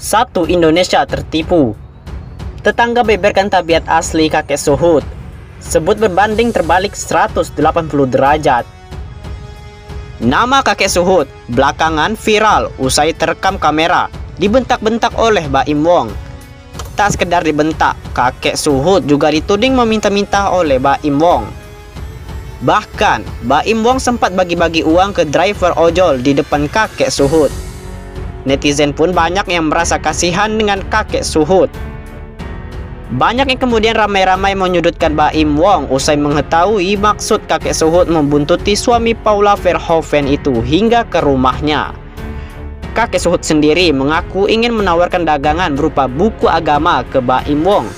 Satu Indonesia tertipu. Tetangga beberkan tabiat asli kakek Suhut. Sebut berbanding terbalik 180 derajat. Nama kakek Suhut belakangan viral usai terekam kamera dibentak-bentak oleh Baim Wong. Tak sekedar dibentak, kakek Suhut juga dituding meminta-minta oleh Baim Wong. Bahkan, Baim Wong sempat bagi-bagi uang ke driver ojol di depan kakek Suhut. Netizen pun banyak yang merasa kasihan dengan kakek Suhut. Banyak yang kemudian ramai-ramai menyudutkan Baim Wong usai mengetahui maksud kakek Suhut membuntuti suami Paula Verhoeven itu hingga ke rumahnya. Kakek Suhut sendiri mengaku ingin menawarkan dagangan berupa buku agama ke Baim Wong.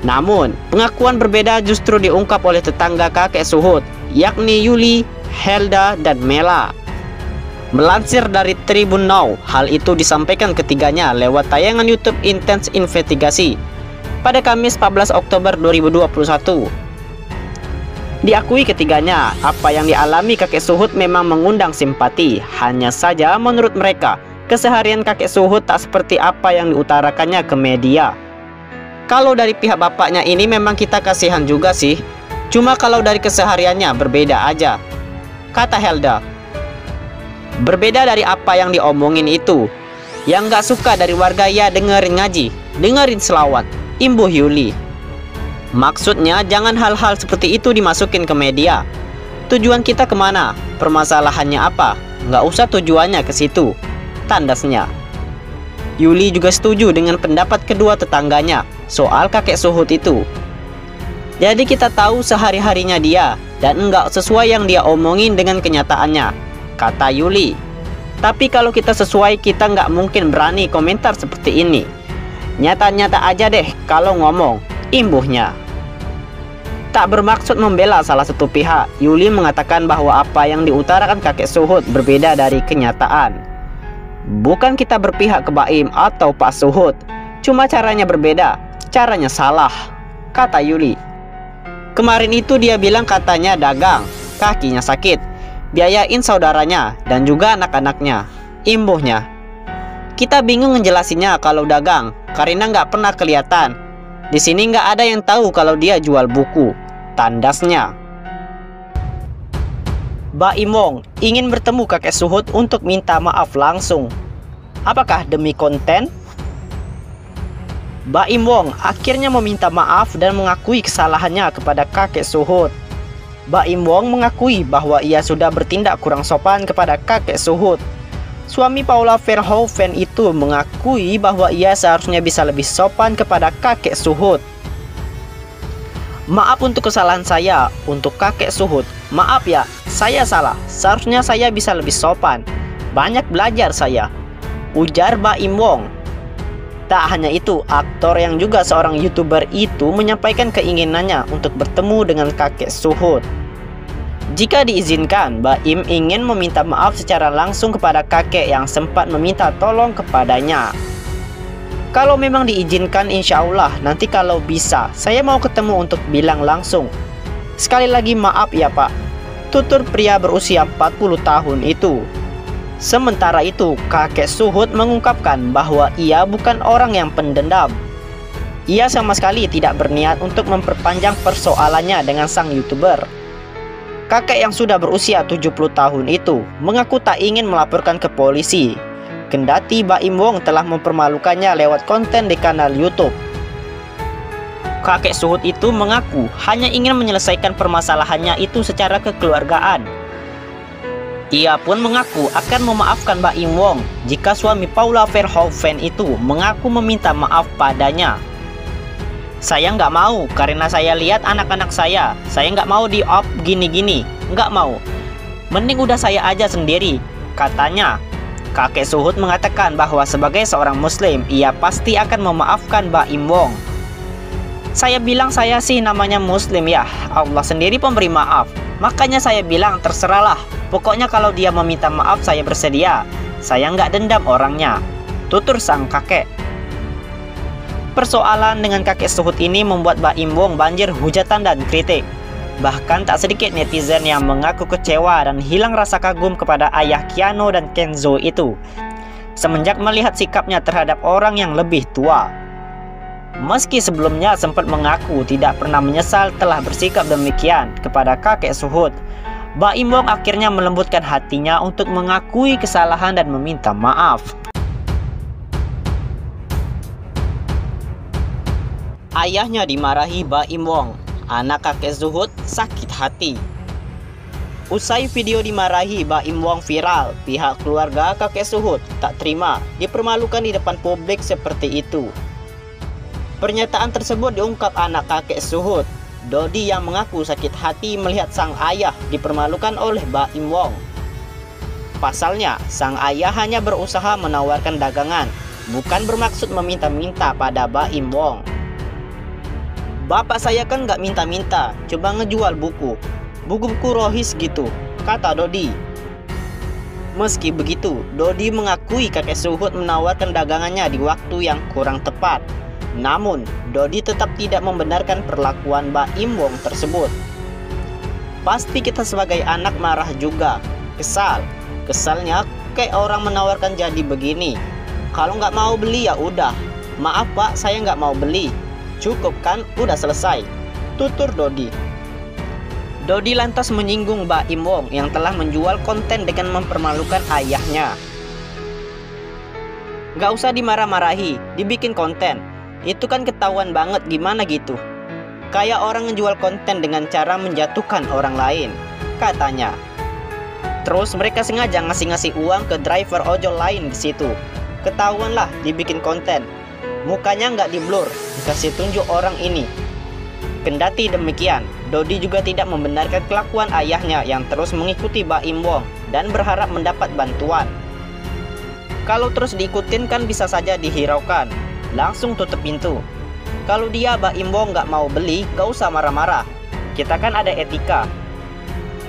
Namun, pengakuan berbeda justru diungkap oleh tetangga kakek Suhut, yakni Yuli, Helda, dan Mela. Melansir dari Tribun Now, hal itu disampaikan ketiganya lewat tayangan YouTube Intens Investigasi pada Kamis 14 Oktober 2021. Diakui ketiganya, apa yang dialami kakek Suhut memang mengundang simpati. Hanya saja menurut mereka, keseharian kakek Suhut tak seperti apa yang diutarakannya ke media. Kalau dari pihak bapaknya ini memang kita kasihan juga sih. Cuma kalau dari kesehariannya berbeda aja, kata Helda. Berbeda dari apa yang diomongin itu. Yang gak suka dari warga ya dengerin ngaji, dengerin selawat, imbuh Yuli. Maksudnya jangan hal-hal seperti itu dimasukin ke media. Tujuan kita kemana? Permasalahannya apa? Gak usah tujuannya ke situ, tandasnya. Yuli juga setuju dengan pendapat kedua tetangganya soal kakek Suhut itu. Jadi kita tahu sehari-harinya dia dan enggak sesuai yang dia omongin dengan kenyataannya, kata Yuli. Tapi kalau kita sesuai, kita nggak mungkin berani komentar seperti ini. Nyata-nyata aja deh kalau ngomong, imbuhnya. Tak bermaksud membela salah satu pihak, Yuli mengatakan bahwa apa yang diutarakan kakek Suhut berbeda dari kenyataan. Bukan kita berpihak ke Baim atau Pak Suhut, cuma caranya berbeda, caranya salah, kata Yuli. Kemarin itu dia bilang katanya dagang, kakinya sakit, biayain saudaranya dan juga anak-anaknya, imbuhnya. Kita bingung ngejelasinnya kalau dagang, karena nggak pernah kelihatan. Di sini nggak ada yang tahu kalau dia jual buku, tandasnya. Baim Wong ingin bertemu kakek Suhut untuk minta maaf langsung. Apakah demi konten? Baim Wong akhirnya meminta maaf dan mengakui kesalahannya kepada kakek Suhut. Baim Wong mengakui bahwa ia sudah bertindak kurang sopan kepada kakek Suhut. Suami Paula Verhoeven itu mengakui bahwa ia seharusnya bisa lebih sopan kepada kakek Suhut. Maaf untuk kesalahan saya, untuk kakek Suhut. Maaf ya, saya salah. Seharusnya saya bisa lebih sopan. Banyak belajar saya, ujar Baim Wong. Tak hanya itu, aktor yang juga seorang YouTuber itu menyampaikan keinginannya untuk bertemu dengan kakek Suhut. Jika diizinkan, Baim ingin meminta maaf secara langsung kepada kakek yang sempat meminta tolong kepadanya. Kalau memang diizinkan, insya Allah nanti kalau bisa saya mau ketemu untuk bilang langsung. Sekali lagi maaf ya Pak, tutur pria berusia 40 tahun itu. Sementara itu, kakek Suhut mengungkapkan bahwa ia bukan orang yang pendendam. Ia sama sekali tidak berniat untuk memperpanjang persoalannya dengan sang YouTuber. Kakek yang sudah berusia 70 tahun itu mengaku tak ingin melaporkan ke polisi. Kendati Baim Wong telah mempermalukannya lewat konten di kanal YouTube. Kakek Suhut itu mengaku hanya ingin menyelesaikan permasalahannya itu secara kekeluargaan. Ia pun mengaku akan memaafkan Baim Wong jika suami Paula Verhoeven itu mengaku meminta maaf padanya. Saya nggak mau karena saya lihat anak-anak saya nggak mau di-off gini-gini, nggak mau. Mending udah saya aja sendiri, katanya. Kakek Suhut mengatakan bahwa sebagai seorang muslim, ia pasti akan memaafkan Baim Wong. Saya bilang saya sih namanya muslim ya, Allah sendiri pemberi maaf. Makanya saya bilang terserahlah, pokoknya kalau dia meminta maaf saya bersedia. Saya nggak dendam orangnya, tutur sang kakek. Persoalan dengan kakek Suhut ini membuat Baim Wong banjir hujatan dan kritik. Bahkan tak sedikit netizen yang mengaku kecewa dan hilang rasa kagum kepada ayah Keanu dan Kenzo itu. semenjak melihat sikapnya terhadap orang yang lebih tua. Meski sebelumnya sempat mengaku tidak pernah menyesal telah bersikap demikian kepada kakek Suhut, Mbak Im Wong akhirnya melembutkan hatinya untuk mengakui kesalahan dan meminta maaf. Ayahnya dimarahi Mbak Im Wong, anak kakek Suhut sakit hati. Usai video dimarahi Mbak Im Wong viral, pihak keluarga kakek Suhut tak terima dipermalukan di depan publik seperti itu. Pernyataan tersebut diungkap anak kakek Suhut, Dodi, yang mengaku sakit hati melihat sang ayah dipermalukan oleh Mbak Im Wong. Pasalnya, sang ayah hanya berusaha menawarkan dagangan, bukan bermaksud meminta-minta pada Mbak Im Wong. "Bapak saya kan nggak minta-minta, coba ngejual buku-buku rohis gitu," kata Dodi. Meski begitu, Dodi mengakui kakek Suhut menawarkan dagangannya di waktu yang kurang tepat. Namun, Dodi tetap tidak membenarkan perlakuan Mbak Im Wong tersebut. "Pasti kita sebagai anak marah juga, kesalnya kayak orang menawarkan jadi begini. Kalau nggak mau beli ya udah, maaf Pak, saya nggak mau beli. Cukup kan, udah selesai," tutur Dodi. Dodi lantas menyinggung Mbak Im Wong yang telah menjual konten dengan mempermalukan ayahnya. "Gak usah dimarah-marahi, dibikin konten. Itu kan ketahuan banget gimana gitu. Kayak orang ngejual konten dengan cara menjatuhkan orang lain," katanya. Terus mereka sengaja ngasih uang ke driver ojol lain di situ. Ketahuan lah dibikin konten. Mukanya nggak di-blur, dikasih tunjuk orang ini. Kendati demikian, Dodi juga tidak membenarkan kelakuan ayahnya yang terus mengikuti Mbak Im Wong dan berharap mendapat bantuan. "Kalau terus diikutin kan bisa saja dihiraukan. Langsung tutup pintu. Kalau dia Mbak Im Wong nggak mau beli, gak usah marah-marah. Kita kan ada etika.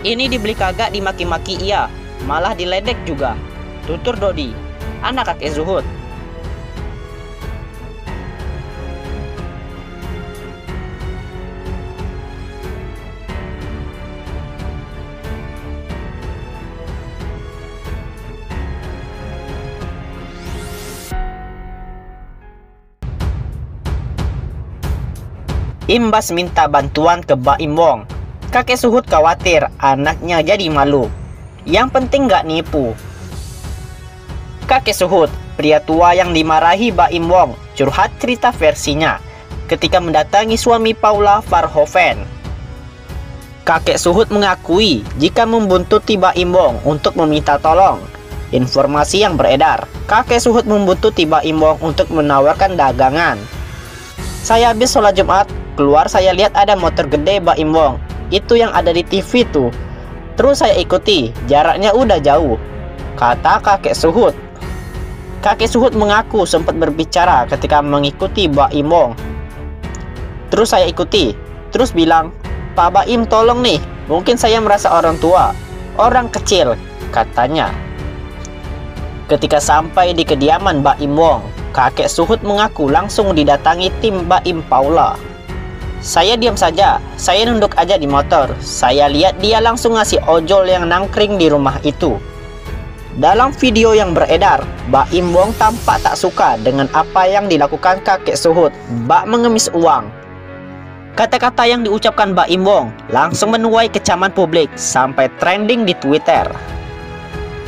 Ini dibeli kagak dimaki-maki iya, malah diledek juga," tutur Dodi, anak kakek Suhut. Imbas minta bantuan ke Mbak Im Wong, kakek Suhut khawatir anaknya jadi malu. Yang penting gak nipu. Kakek Suhut, pria tua yang dimarahi Mbak Im Wong, curhat cerita versinya ketika mendatangi suami Paula Verhoeven. Kakek Suhut mengakui jika membuntuti Mbak Im Wong untuk meminta tolong. Informasi yang beredar, kakek Suhut membuntuti Mbak Im Wong untuk menawarkan dagangan. "Saya habis sholat Jumat, keluar saya lihat ada motor gede Mbak Im Wong. Itu yang ada di TV tuh. Terus saya ikuti, jaraknya udah jauh," kata kakek Suhut. Kakek Suhut mengaku sempat berbicara ketika mengikuti Mbak Im Wong. "Terus saya ikuti, terus bilang, 'Pak Mbak Im tolong nih, mungkin saya merasa orang tua, orang kecil,' katanya. Ketika sampai di kediaman Mbak Im Wong, kakek Suhut mengaku langsung didatangi tim Mbak Im Paula. "Saya diam saja, saya nunduk aja di motor. Saya lihat dia langsung ngasih ojol yang nangkring di rumah itu." Dalam video yang beredar, Mbak Im Wong tampak tak suka dengan apa yang dilakukan kakek Suhut. Mbak mengemis uang. Kata-kata yang diucapkan Mbak Im Wong langsung menuai kecaman publik sampai trending di Twitter.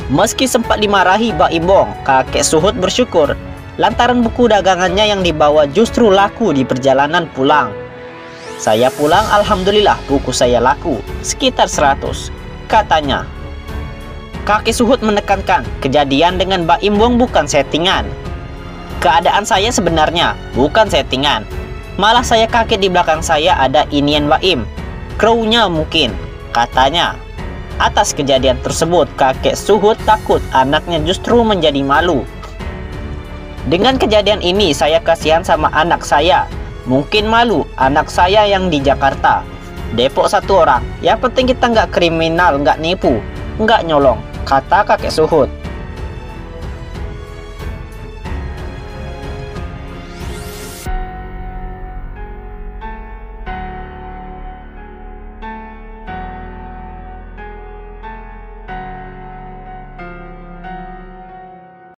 Meski sempat dimarahi Mbak Im Wong, kakek Suhut bersyukur lantaran buku dagangannya yang dibawa justru laku di perjalanan pulang. "Saya pulang, alhamdulillah buku saya laku, sekitar 100, katanya. Kakek Suhut menekankan kejadian dengan Mbak Im Wong bukan settingan. "Keadaan saya sebenarnya bukan settingan. Malah saya kaget di belakang saya ada inian Mbak Im. Kru-nya mungkin," katanya. Atas kejadian tersebut, kakek Suhut takut anaknya justru menjadi malu. "Dengan kejadian ini saya kasihan sama anak saya. Mungkin malu anak saya yang di Jakarta. Depok 1 orang. Yang penting kita nggak kriminal, nggak nipu, nggak nyolong," kata kakek Suhut.